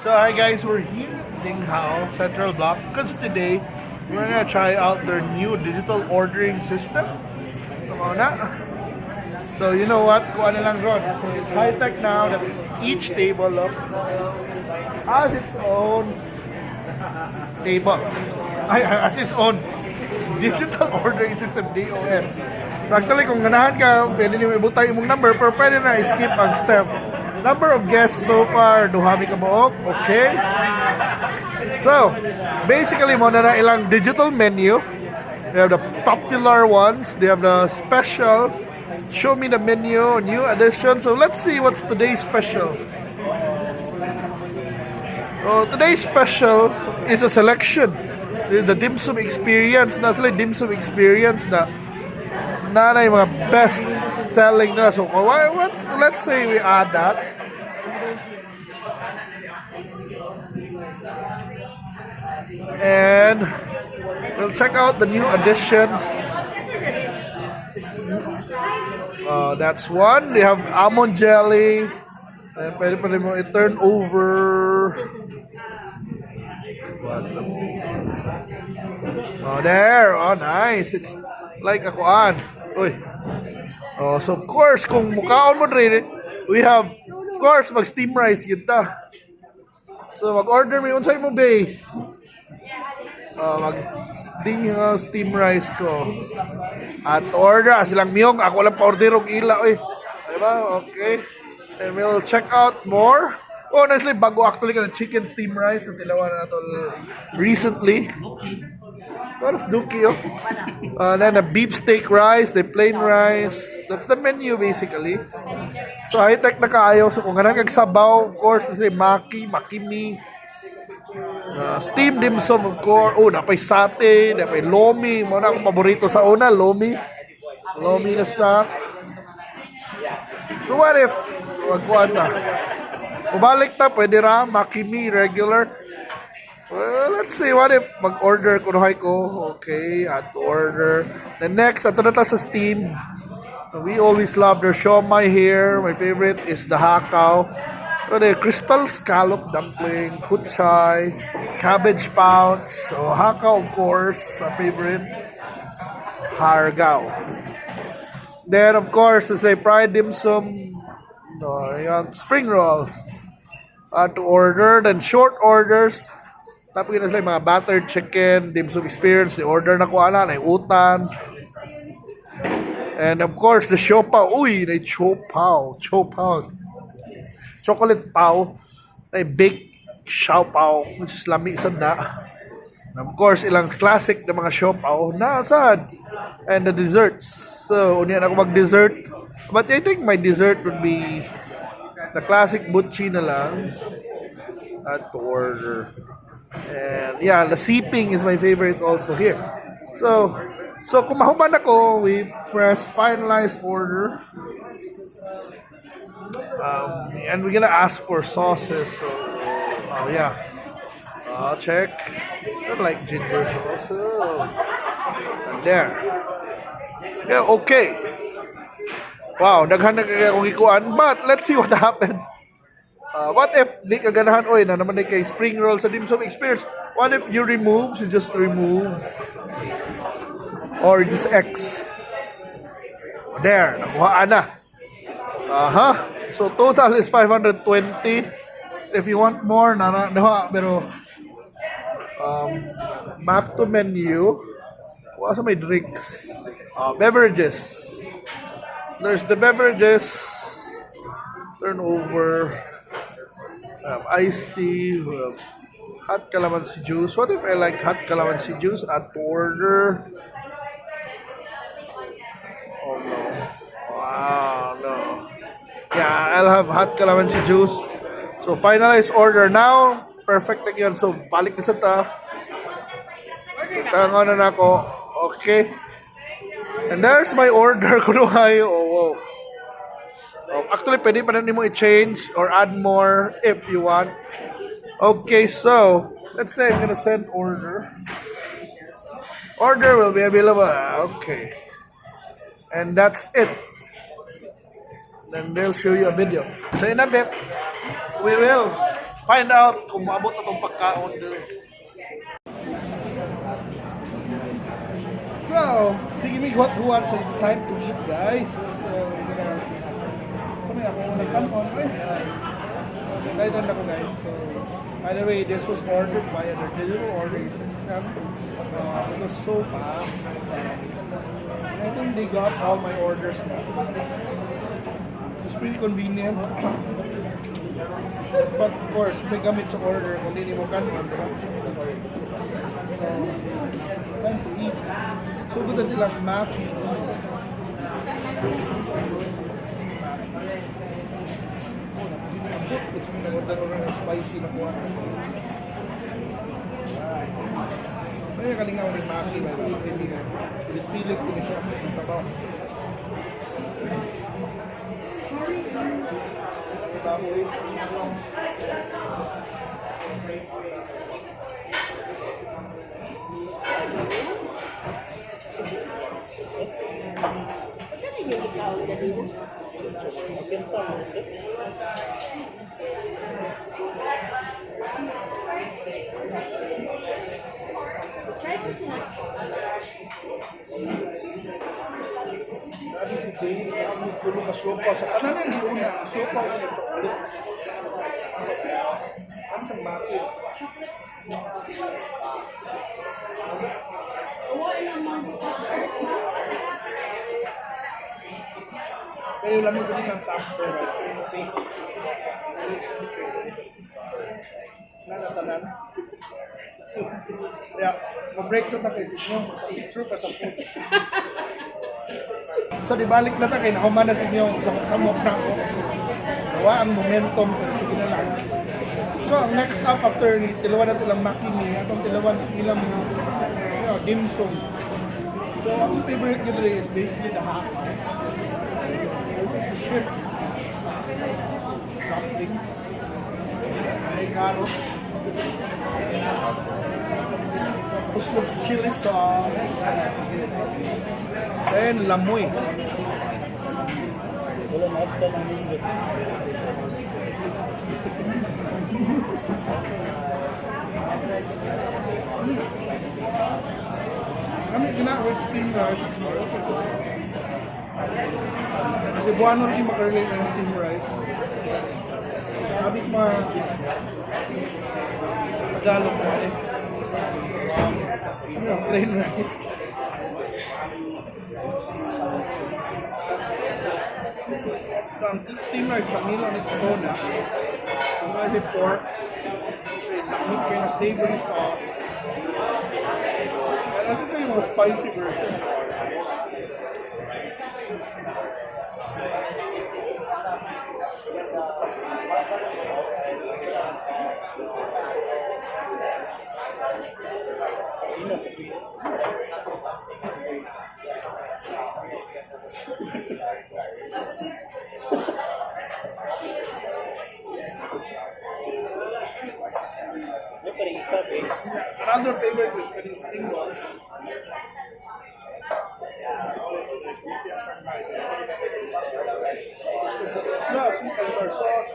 So hi guys, we're here at Ding How Central Bloc because today we're gonna try out their new digital ordering system. So na. So you know what? Kuha na lang Ron. So it's high tech now that each table has its own table. Has its own digital ordering system DOS. So actually kung ganahan ka, pwede niyo ibutang imong number pero pwede na skip ang step. Number of guests so far, duhami ka buok. Okay. So, basically, mo na ilang digital menu. They have the popular ones. They have the special. Show me the menu, new addition. So, let's see what's today's special. So, today's special is a selection. The dimsum experience. Nasa dimsum experience na yung mga best selling na. So, let's say we add that. And we'll check out the new additions. That's one. They have almond jelly. And pwede mo i-turn over. Oh, there. Oh, nice. It's like a kuan. Uy. Oh, so of course, kung mukhaon mo rin, we have, of course, mag-steam rice kita. So mag-order mo yun sa mo, bay. Mag-ding steam rice ko. At order, silang miyong, ako lang pa-order og ila, oy. Diba? Okay. And we'll check out more. Oh, honestly, bago actually ka na chicken steam rice na tilawan na ito recently. What's Duki, oh? Then a beef steak rice, the plain rice. That's the menu basically. So high-tech na kaayo. So kung ganang kagsabaw, of course, kasi makimi. Steamed dim sum, of course. Oh, napay sate, napay lomi. Muna akong paborito sa una, lomi. Lomi na stock. So what if, wagkuhan na. Ubalik ta, pwede ra, makimi, regular. Well, let's see, what if mag-order kunuhay ko. Okay, add to order. Then next, ato na ta sa steam. We always love their siomai here. My favorite is the hakaw. So the crystal scallop dumpling, kuchay, cabbage pouch. So hakaw, of course, our favorite. Hargao. Then, of course, is the fried dim sum. Spring rolls. To order. Then short orders. Tapos na sila yung mga battered chicken, dim sum experience, the order na ko ana, na utan. And of course, the siopaw. Uy, na chopaw. Chocolate pao. Na baked siopaw, which is lami sad na. And of course, ilang classic na mga siopaw na sad. And the desserts. So, uniyan ako mag-dessert. But I think my dessert would be the classic butchi na lang at order. And yeah, the sipping is my favorite also here. So kung mahuman ako, we press finalize order. And we're gonna ask for sauces. So, yeah. I'll check. I like ginger sauce. And there. Yeah, okay. Wow, daghan na kaya akong ikuan. But let's see what happens. What if di ka ganahan, oy, na naman kay spring roll sa dim sum experience? What if you just remove or just X? There, nakuhaan na. So total is 520. If you want more, pero back to menu. What's my drinks? Beverages. There's the beverages. Turn over. Iced tea, hot calamansi juice. What if I like hot calamansi juice? Add to order. Oh no. Wow, no. Yeah, I'll have hot calamansi juice. So finalize order now. Perfect again. So balik na sa ta. Tango na ako. Okay. And there's my order. Kunuhay. Oh, wow. Actually, pwede pa rin mo i-change or add more if you want. Okay, so, let's say I'm gonna send order. Order will be available. Okay. And that's it. Then they'll show you a video. So in a bit, we will find out kung maabot na itong pagkaon dito. So, sige mig what, so it's time to eat, guys. So, we're gonna... So, may ako nagtampon. Excited ako, guys. So, by the way, this was ordered by the digital ordering system. It was so fast. I think they got all my orders now. It's pretty convenient. But of course, sa gamit sa order, kung hindi mo kanon, diba? So, time to eat. So, good na silang maki. It's spicy na kuha. Kaya kalingaw ni maki, pilit-pilit ko na siya. Sabaw. Tulog ka sopa. Sa kanan hindi una. Sopa ko na chocolate. Ano siyang maki? Pero yung lamang ko din ng sample. Nanatanan. Kaya, mag-break sa takit mo. Picture ka sa food. So, di balik na tayo. Nakuman na sa inyo sa mukha ko. Gawa ang momentum. Pero sige na lang. So, ang next up after ni tilawan na tilang makimi, atong tilawan nilang dimsum. So, ang favorite nyo is basically the hot. This is the shrimp. Something. May carrot. Tapos looks chili sauce. Then, lamoy. Kami ginawag steam rice. Cebuano rin makarelate ng steam rice. Sabi ko Tagalog mo eh. Plain rice. So, ang steam rice sa Milo ni Corona, kung kasi pork, nakamit kayo na savory sauce. And nasa siya yung mga spicy version. Another favorite is getting spring rolls. Yeah, sweet and sour sauce.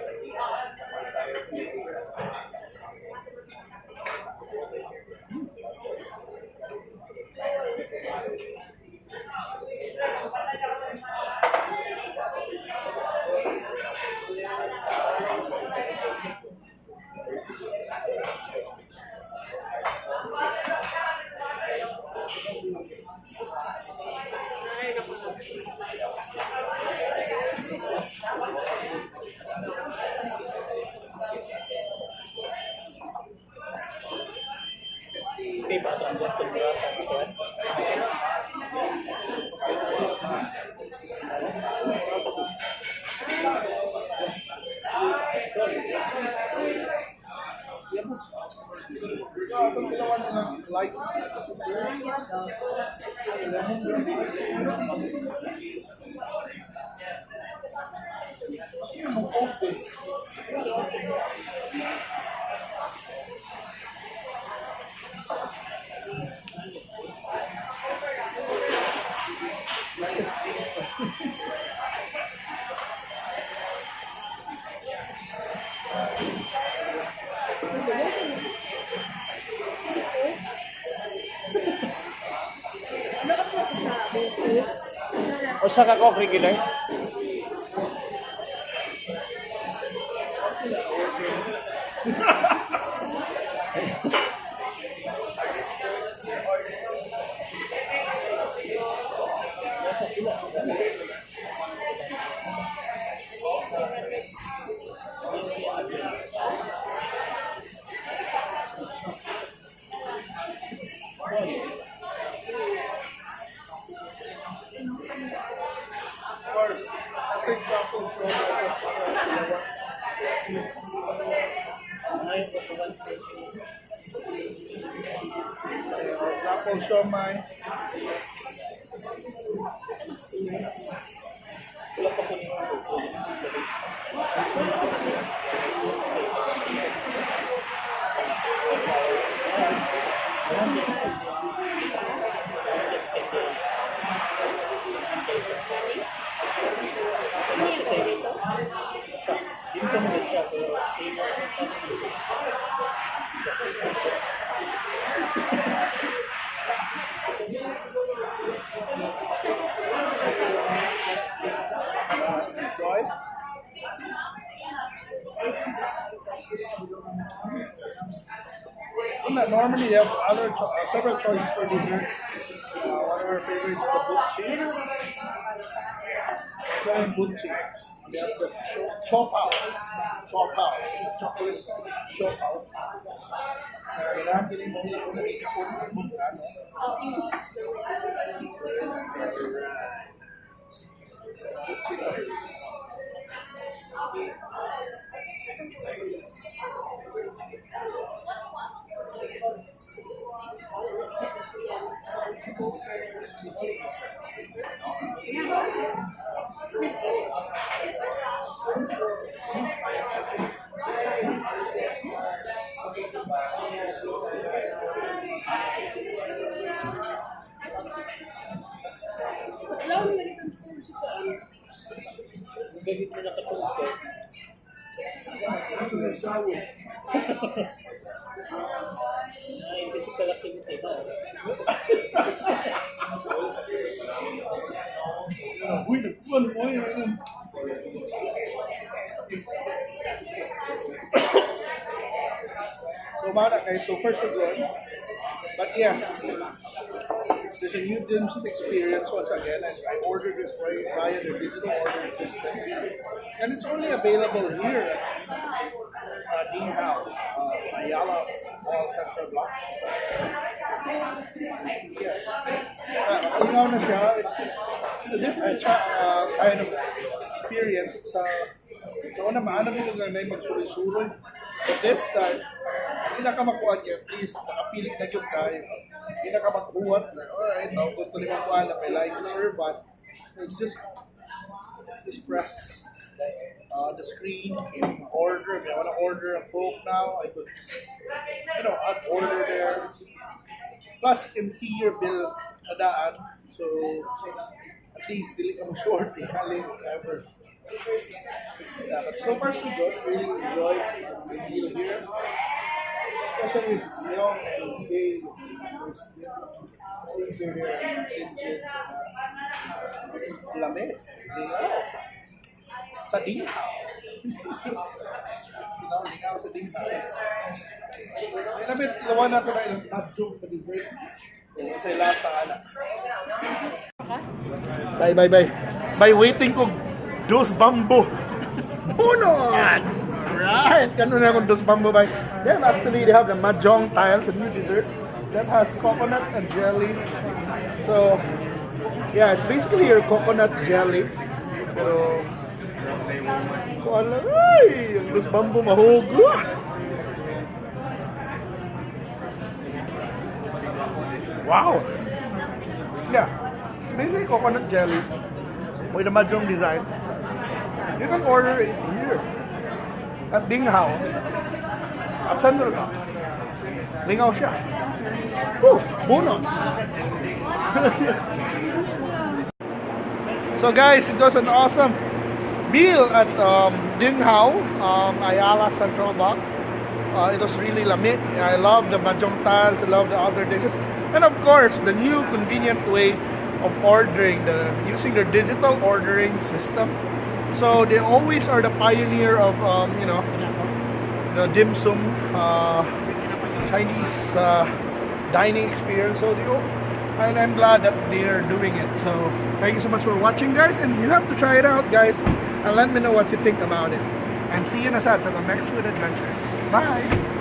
Light. Usa ka Coke regular. First, let's take samples from apple siomai. Enjoy. Normally, you have several choices for dessert. One of our favorites is the butchi. Trying butchi. We have the chop house. Chop house. Chocolate chop house. Kailangan pinipili ko na ikakot ng busan. Butchi lang. Gagit mo na katulog. Ay, kasi kalaki mo tayo. Uy, nagsuwan mo yun. So, mana guys, so first we're good. But yes, there's a new dim sum experience once again. I ordered this via the digital ordering system. And it's only available here at Ding How, Ayala Malls Central Bloc. Yes. Ding How na siya. It's a different kind of experience. It's so na maanap yung na magsuri-suroy. But this time, hindi na ka makuha niya. At least, nakapili na yung kayo. Hindi na ka makuha na, alright, now, kung ito na makuha na may line to serve, but it's just press the screen, order. If I want to order a Coke now, I could just, add order there. Plus, you can see your bill na daan. So, at least, dili ka mo short, whatever. Yeah, but so far so good. Really enjoyed the meal here. Especially with Young and Dave. Things are there and Sinjin. Kalami. Ding How. Sa Ding How. Ding How sa Ding How. May labit, lawan natin na ilang not-joke na dessert. Sa ilasa ka na. Bye. Bye, waiting ko. Dos bamboo. Bunod! Alright, ganun na kung dos bamboo ba. Then actually they have the mahjong tiles, a new dessert that has coconut and jelly. So yeah, it's basically your coconut jelly. Pero ko alam, ay, yung dos bamboo mahugo. Wow! Yeah, it's basically coconut jelly with a mahjong design. You can order it here at Ding How at Central Bloc. Ding How siya. Bunot! So guys, it was an awesome meal at Ding How, Ayala Central Bloc. It was really lamig. I love the mahjong tiles, I love the other dishes. And of course, the new convenient way of ordering, using their digital ordering system. So they always are the pioneer of the dim sum Chinese dining experience. So and I'm glad that they're doing it. So thank you so much for watching, guys, and you have to try it out, guys, and let me know what you think about it. And see you na sa the next food adventures. Bye.